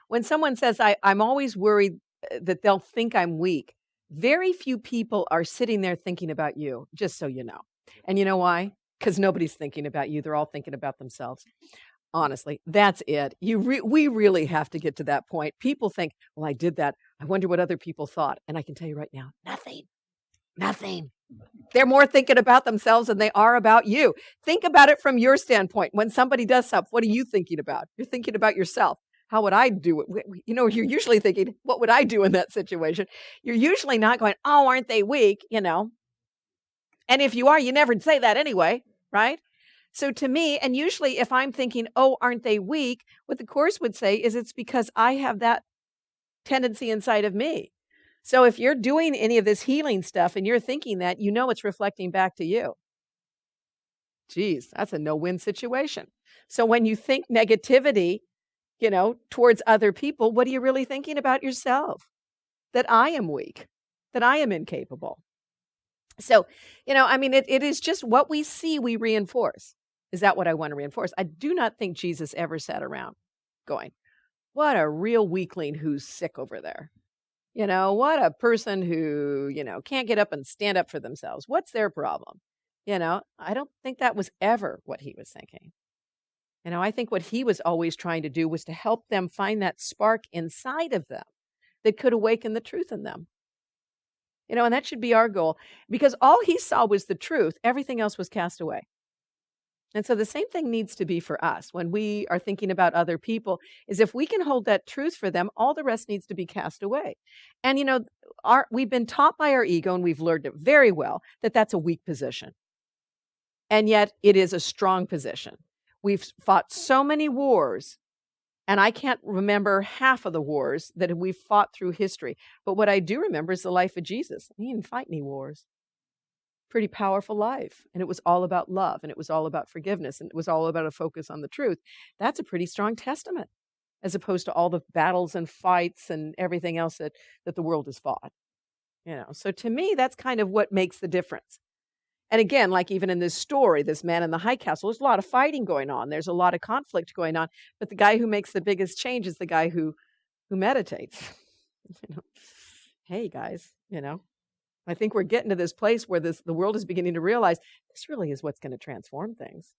When someone says, I'm always worried that they'll think I'm weak, very few people are sitting there thinking about you, just so you know. And you know why? Because nobody's thinking about you. They're all thinking about themselves. Honestly, that's it. We really have to get to that point. People think, well, I did that. I wonder what other people thought. And I can tell you right now, nothing, nothing. They're more thinking about themselves than they are about you. Think about it from your standpoint. When somebody does something, what are you thinking about? You're thinking about yourself. How would I do it? You're usually thinking, what would I do in that situation? You're usually not going, oh, aren't they weak? And if you are, you never say that anyway, right? So to me, and usually if I'm thinking, oh, aren't they weak? What the Course would say is it's because I have that tendency inside of me. So if you're doing any of this healing stuff and you're thinking that, it's reflecting back to you. Geez, that's a no-win situation. So when you think negativity, towards other people, what are you really thinking about yourself? That I am weak, that I am incapable. So, it is just what we see, we reinforce. Is that what I want to reinforce? I do not think Jesus ever sat around going, what a real weakling who's sick over there. What a person who, can't get up and stand up for themselves. What's their problem? I don't think that was ever what he was thinking. I think what he was always trying to do was to help them find that spark inside of them that could awaken the truth in them. And that should be our goal, because all he saw was the truth. Everything else was cast away. And so the same thing needs to be for us when we are thinking about other people, is if we can hold that truth for them, all the rest needs to be cast away. And, we've been taught by our ego, and we've learned it very well, that that's a weak position. And yet it is a strong position. We've fought so many wars, and I can't remember half of the wars that we've fought through history. But what I do remember is the life of Jesus. He didn't fight any wars. Pretty powerful life. And it was all about love, and it was all about forgiveness, and it was all about a focus on the truth. That's a pretty strong testament, as opposed to all the battles and fights and everything else that the world has fought. So to me, that's kind of what makes the difference. And again, like even in this story, this man in the high castle, there's a lot of fighting going on. There's a lot of conflict going on. But the guy who makes the biggest change is the guy who meditates. Hey guys, I think we're getting to this place where the world is beginning to realize this really is what's going to transform things.